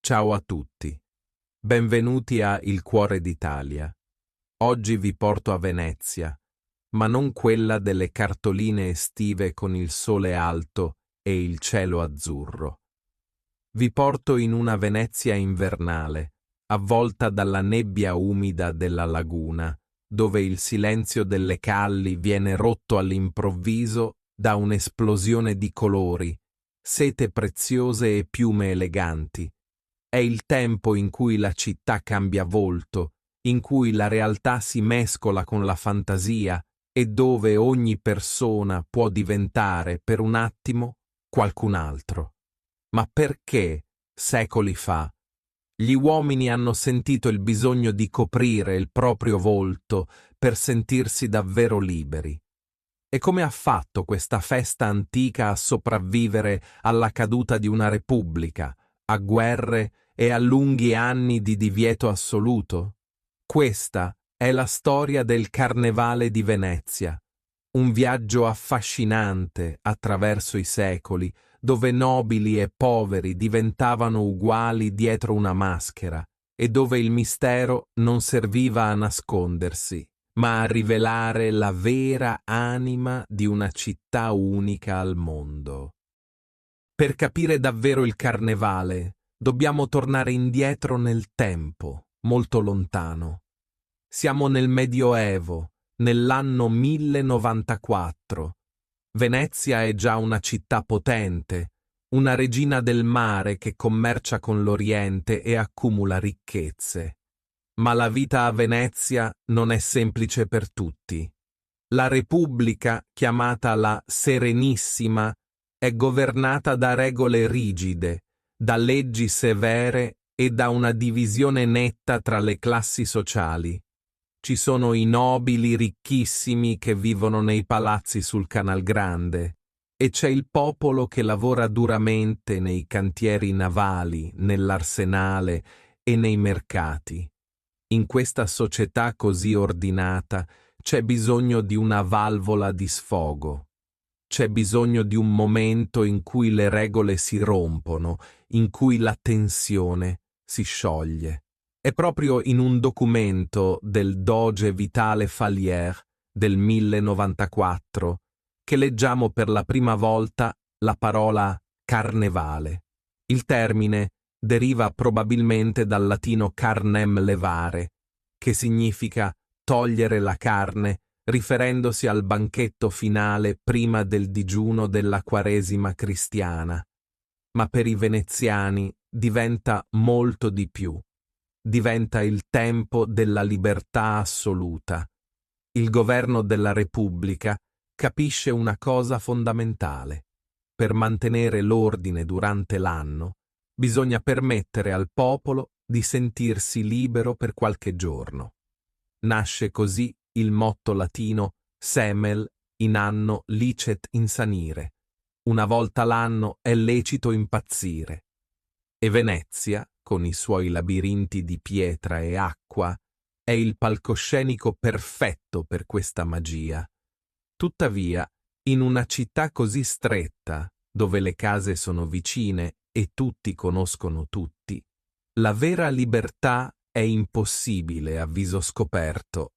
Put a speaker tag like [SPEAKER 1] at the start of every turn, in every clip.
[SPEAKER 1] Ciao a tutti, benvenuti a Il Cuore d'Italia. Oggi vi porto a Venezia, ma non quella delle cartoline estive con il sole alto e il cielo azzurro. Vi porto in una Venezia invernale, avvolta dalla nebbia umida della laguna, dove il silenzio delle calli viene rotto all'improvviso da un'esplosione di colori, sete preziose e piume eleganti. È il tempo in cui la città cambia volto, in cui la realtà si mescola con la fantasia e dove ogni persona può diventare, per un attimo, qualcun altro. Ma perché, secoli fa, gli uomini hanno sentito il bisogno di coprire il proprio volto per sentirsi davvero liberi? E come ha fatto questa festa antica a sopravvivere alla caduta di una repubblica, a guerre e a lunghi anni di divieto assoluto? Questa è la storia del Carnevale di Venezia, un viaggio affascinante attraverso i secoli, dove nobili e poveri diventavano uguali dietro una maschera e dove il mistero non serviva a nascondersi, ma a rivelare la vera anima di una città unica al mondo. Per capire davvero il Carnevale, dobbiamo tornare indietro nel tempo, molto lontano. Siamo nel Medioevo, nell'anno 1094. Venezia è già una città potente, una regina del mare che commercia con l'Oriente e accumula ricchezze. Ma la vita a Venezia non è semplice per tutti. La Repubblica, chiamata la Serenissima, è governata da regole rigide, da leggi severe e da una divisione netta tra le classi sociali. Ci sono i nobili ricchissimi che vivono nei palazzi sul Canal Grande e c'è il popolo che lavora duramente nei cantieri navali, nell'arsenale e nei mercati. In questa società così ordinata c'è bisogno di una valvola di sfogo. C'è bisogno di un momento in cui le regole si rompono, in cui la tensione si scioglie. È proprio in un documento del doge Vitale Falier del 1094 che leggiamo per la prima volta la parola carnevale. Il termine deriva probabilmente dal latino carnem levare, che significa togliere la carne, riferendosi al banchetto finale prima del digiuno della Quaresima cristiana. Ma per i veneziani diventa molto di più. Diventa il tempo della libertà assoluta. Il governo della Repubblica capisce una cosa fondamentale. Per mantenere l'ordine durante l'anno, bisogna permettere al popolo di sentirsi libero per qualche giorno. Nasce così il motto latino semel in anno licet insanire. Una volta l'anno è lecito impazzire. E Venezia, con i suoi labirinti di pietra e acqua, è il palcoscenico perfetto per questa magia. Tuttavia, in una città così stretta, dove le case sono vicine e tutti conoscono tutti, la vera libertà è impossibile a viso scoperto.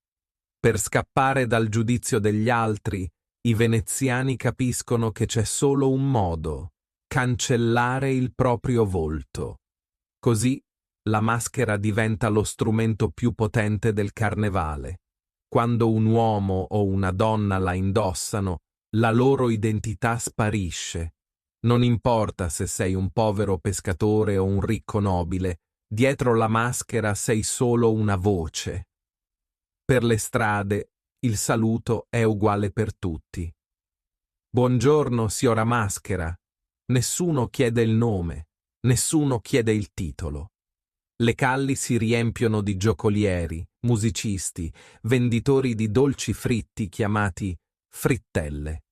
[SPEAKER 1] Per scappare dal giudizio degli altri, i veneziani capiscono che c'è solo un modo: cancellare il proprio volto. Così la maschera diventa lo strumento più potente del carnevale. Quando un uomo o una donna la indossano, la loro identità sparisce. Non importa se sei un povero pescatore o un ricco nobile, dietro la maschera sei solo una voce. Per le strade il saluto è uguale per tutti. Buongiorno, signora Maschera. Nessuno chiede il nome, nessuno chiede il titolo. Le calli si riempiono di giocolieri, musicisti, venditori di dolci fritti chiamati frittelle.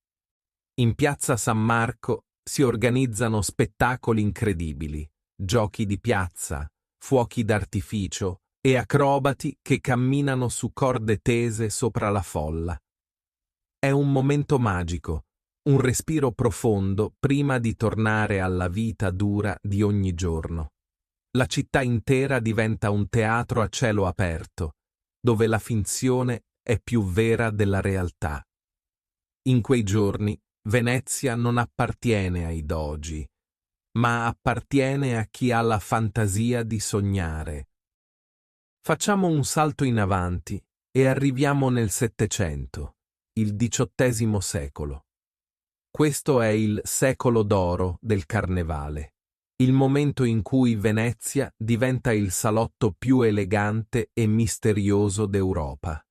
[SPEAKER 1] In piazza San Marco si organizzano spettacoli incredibili, giochi di piazza, fuochi d'artificio e acrobati che camminano su corde tese sopra la folla. È un momento magico, un respiro profondo prima di tornare alla vita dura di ogni giorno. La città intera diventa un teatro a cielo aperto, dove la finzione è più vera della realtà. In quei giorni Venezia non appartiene ai dogi, ma appartiene a chi ha la fantasia di sognare. Facciamo un salto in avanti e arriviamo nel Settecento, il XVIII secolo. Questo è il secolo d'oro del carnevale, il momento in cui Venezia diventa il salotto più elegante e misterioso d'Europa.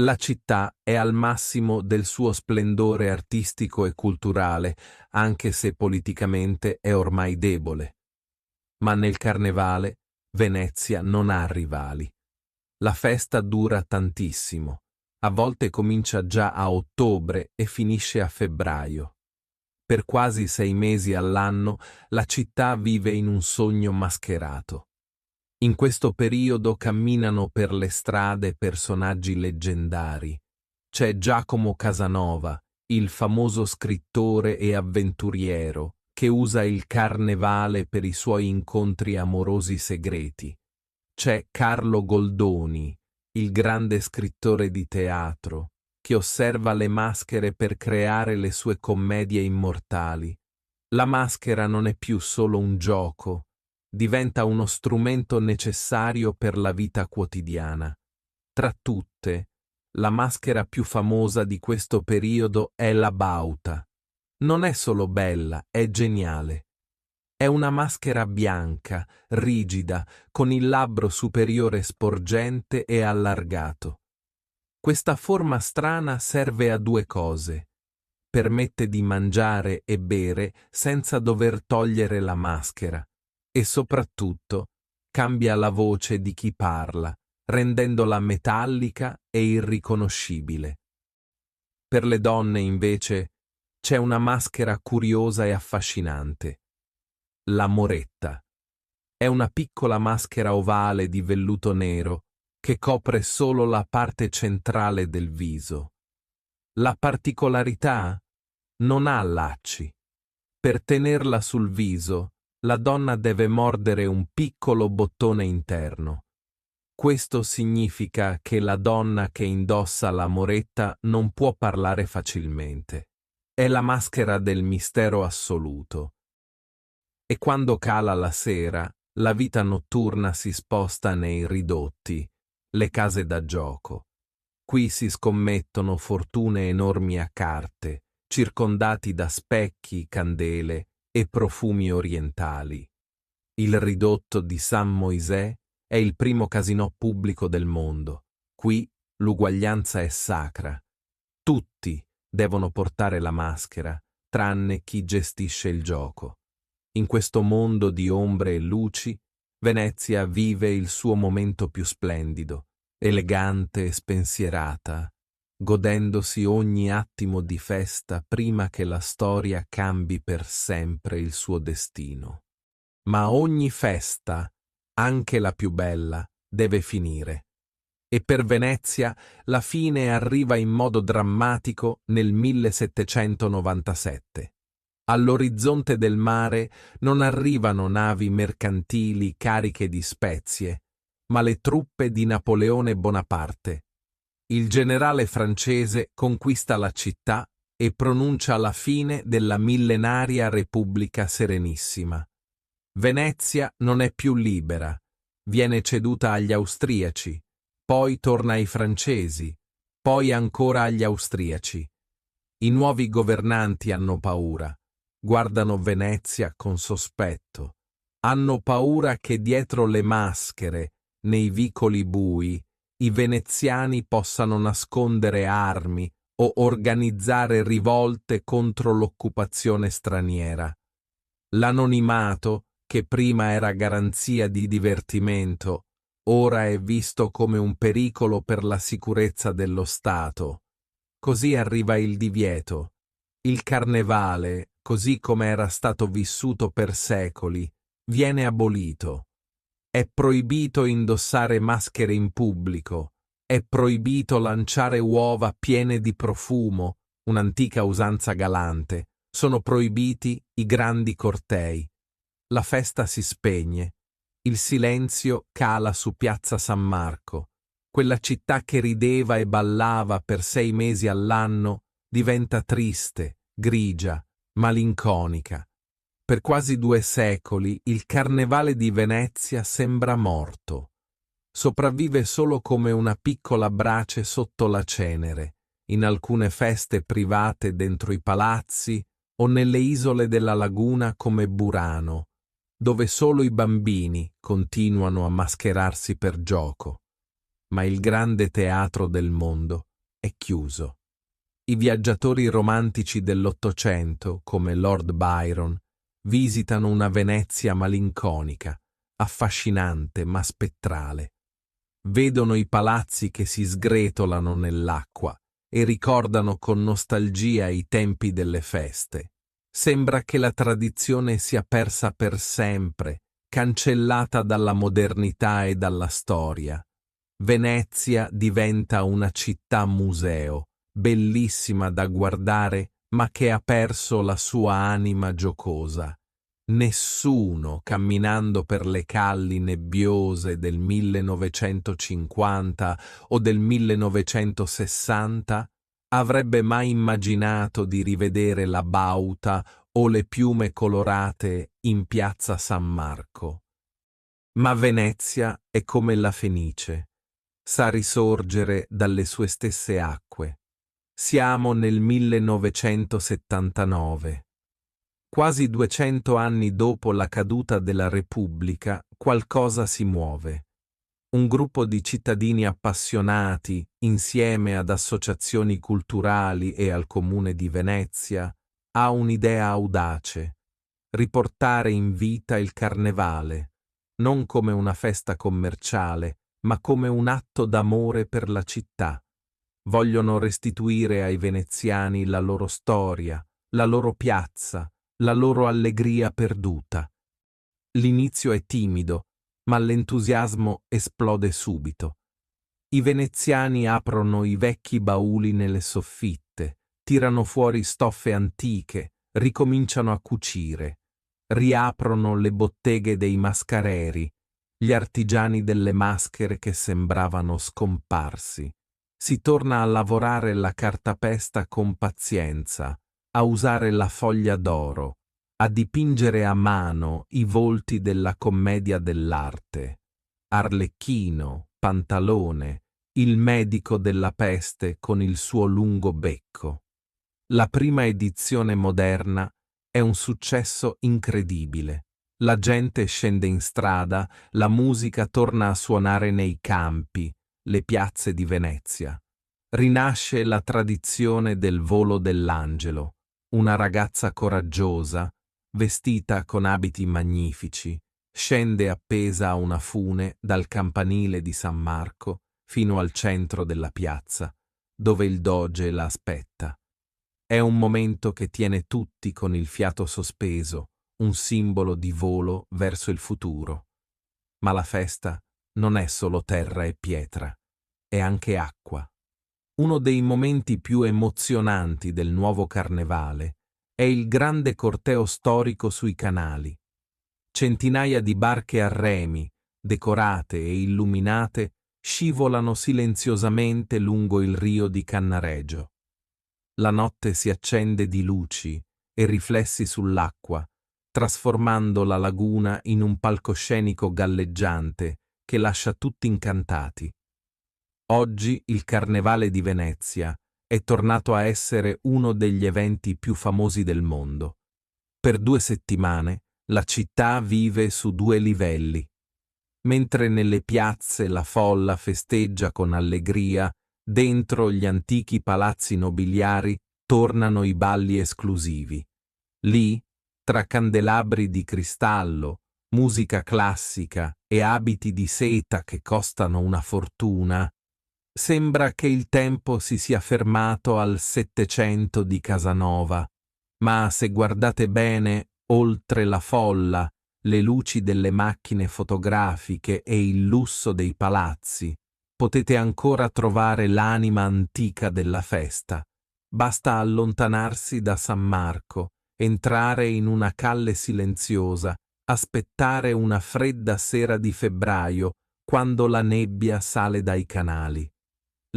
[SPEAKER 1] La città è al massimo del suo splendore artistico e culturale, anche se politicamente è ormai debole. Ma nel carnevale Venezia non ha rivali. La festa dura tantissimo. A volte comincia già a ottobre e finisce a febbraio. Per quasi 6 mesi all'anno la città vive in un sogno mascherato. In questo periodo camminano per le strade personaggi leggendari. C'è Giacomo Casanova, il famoso scrittore e avventuriero, che usa il carnevale per i suoi incontri amorosi segreti. C'è Carlo Goldoni, il grande scrittore di teatro, che osserva le maschere per creare le sue commedie immortali. La maschera non è più solo un gioco, diventa uno strumento necessario per la vita quotidiana. Tra tutte, la maschera più famosa di questo periodo è la bauta. Non è solo bella, è geniale. È una maschera bianca, rigida, con il labbro superiore sporgente e allargato. Questa forma strana serve a due cose. Permette di mangiare e bere senza dover togliere la maschera e soprattutto cambia la voce di chi parla, rendendola metallica e irriconoscibile. Per le donne, invece, c'è una maschera curiosa e affascinante. La moretta. È una piccola maschera ovale di velluto nero che copre solo la parte centrale del viso. La particolarità? Non ha lacci. Per tenerla sul viso, la donna deve mordere un piccolo bottone interno. Questo significa che la donna che indossa la moretta non può parlare facilmente. È la maschera del mistero assoluto. E quando cala la sera, la vita notturna si sposta nei ridotti, le case da gioco. Qui si scommettono fortune enormi a carte, circondati da specchi, candele e profumi orientali. Il ridotto di San Moisè è il primo casinò pubblico del mondo. Qui l'uguaglianza è sacra. Tutti devono portare la maschera, tranne chi gestisce il gioco. In questo mondo di ombre e luci, Venezia vive il suo momento più splendido, elegante e spensierata, godendosi ogni attimo di festa prima che la storia cambi per sempre il suo destino. Ma ogni festa, anche la più bella, deve finire. E per Venezia la fine arriva in modo drammatico nel 1797. All'orizzonte del mare non arrivano navi mercantili cariche di spezie, ma le truppe di Napoleone Bonaparte. Il generale francese conquista la città e pronuncia la fine della millenaria Repubblica Serenissima. Venezia non è più libera, viene ceduta agli austriaci, poi torna ai francesi, poi ancora agli austriaci. I nuovi governanti hanno paura, guardano Venezia con sospetto, hanno paura che dietro le maschere, nei vicoli bui, i veneziani possano nascondere armi o organizzare rivolte contro l'occupazione straniera. L'anonimato, che prima era garanzia di divertimento, ora è visto come un pericolo per la sicurezza dello Stato. Così arriva il divieto. Il carnevale, così come era stato vissuto per secoli, viene abolito. È proibito indossare maschere in pubblico, è proibito lanciare uova piene di profumo, un'antica usanza galante, sono proibiti i grandi cortei. La festa si spegne, Il silenzio cala su Piazza San Marco. Quella città che rideva e ballava per 6 mesi all'anno diventa triste, grigia, malinconica. Per quasi 2 secoli il Carnevale di Venezia sembra morto. Sopravvive solo come una piccola brace sotto la cenere, in alcune feste private dentro i palazzi o nelle isole della laguna come Burano, dove solo i bambini continuano a mascherarsi per gioco. Ma il grande teatro del mondo è chiuso. I viaggiatori romantici dell'Ottocento, come Lord Byron, visitano una Venezia malinconica, affascinante ma spettrale. Vedono i palazzi che si sgretolano nell'acqua e ricordano con nostalgia i tempi delle feste. Sembra che la tradizione sia persa per sempre, cancellata dalla modernità e dalla storia. Venezia diventa una città museo, bellissima da guardare, ma che ha perso la sua anima giocosa. Nessuno, camminando per le calli nebbiose del 1950 o del 1960, avrebbe mai immaginato di rivedere la bauta o le piume colorate in Piazza San Marco. Ma Venezia è come la Fenice, sa risorgere dalle sue stesse acque. Siamo nel 1979. Quasi 200 anni dopo la caduta della Repubblica, qualcosa si muove. Un gruppo di cittadini appassionati, insieme ad associazioni culturali e al Comune di Venezia, ha un'idea audace: riportare in vita il Carnevale, non come una festa commerciale, ma come un atto d'amore per la città. Vogliono restituire ai veneziani la loro storia, la loro piazza, la loro allegria perduta. L'inizio è timido, ma l'entusiasmo esplode subito. I veneziani aprono i vecchi bauli nelle soffitte, tirano fuori stoffe antiche, ricominciano a cucire, riaprono le botteghe dei mascareri, gli artigiani delle maschere che sembravano scomparsi. Si torna a lavorare la cartapesta con pazienza, a usare la foglia d'oro, a dipingere a mano i volti della commedia dell'arte. Arlecchino, Pantalone, il medico della peste con il suo lungo becco. La prima edizione moderna è un successo incredibile. La gente scende in strada, la musica torna a suonare nei campi, le piazze di Venezia. Rinasce la tradizione del volo dell'angelo, una ragazza coraggiosa, vestita con abiti magnifici, scende appesa a una fune dal campanile di San Marco fino al centro della piazza, dove il doge la aspetta. È un momento che tiene tutti con il fiato sospeso, un simbolo di volo verso il futuro. Ma la festa non è solo terra e pietra, è anche acqua. Uno dei momenti più emozionanti del nuovo Carnevale è il grande corteo storico sui canali. Centinaia di barche a remi, decorate e illuminate, scivolano silenziosamente lungo il Rio di Cannaregio. La notte si accende di luci e riflessi sull'acqua, trasformando la laguna in un palcoscenico galleggiante che lascia tutti incantati. Oggi il Carnevale di Venezia è tornato a essere uno degli eventi più famosi del mondo. Per 2 settimane la città vive su 2 livelli. Mentre nelle piazze la folla festeggia con allegria, dentro gli antichi palazzi nobiliari tornano i balli esclusivi. Lì, tra candelabri di cristallo, musica classica e abiti di seta che costano una fortuna, sembra che il tempo si sia fermato al Settecento di Casanova, ma se guardate bene, oltre la folla, le luci delle macchine fotografiche e il lusso dei palazzi, potete ancora trovare l'anima antica della festa. Basta allontanarsi da San Marco, entrare in una calle silenziosa, aspettare una fredda sera di febbraio, quando la nebbia sale dai canali.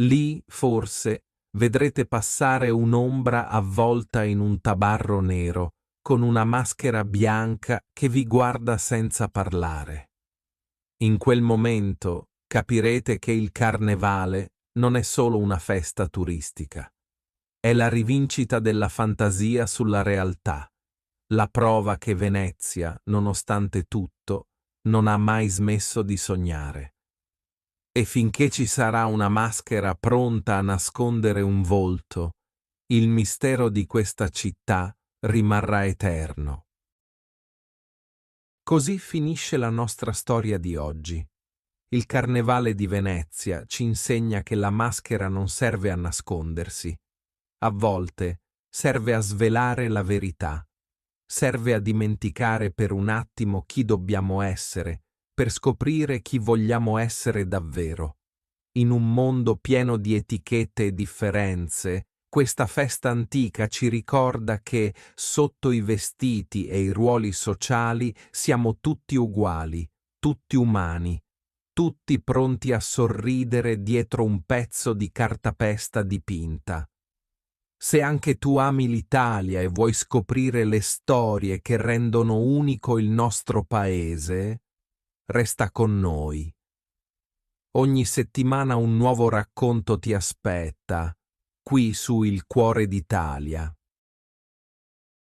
[SPEAKER 1] Lì, forse, vedrete passare un'ombra avvolta in un tabarro nero, con una maschera bianca che vi guarda senza parlare. In quel momento capirete che il carnevale non è solo una festa turistica. È la rivincita della fantasia sulla realtà, la prova che Venezia, nonostante tutto, non ha mai smesso di sognare. E finché ci sarà una maschera pronta a nascondere un volto, il mistero di questa città rimarrà eterno. Così finisce la nostra storia di oggi. Il Carnevale di Venezia ci insegna che la maschera non serve a nascondersi. A volte serve a svelare la verità. Serve a dimenticare per un attimo chi dobbiamo essere, per scoprire chi vogliamo essere davvero. In un mondo pieno di etichette e differenze, questa festa antica ci ricorda che, sotto i vestiti e i ruoli sociali, siamo tutti uguali, tutti umani, tutti pronti a sorridere dietro un pezzo di cartapesta dipinta. Se anche tu ami l'Italia e vuoi scoprire le storie che rendono unico il nostro paese, resta con noi. Ogni settimana un nuovo racconto ti aspetta, qui su Il Cuore d'Italia.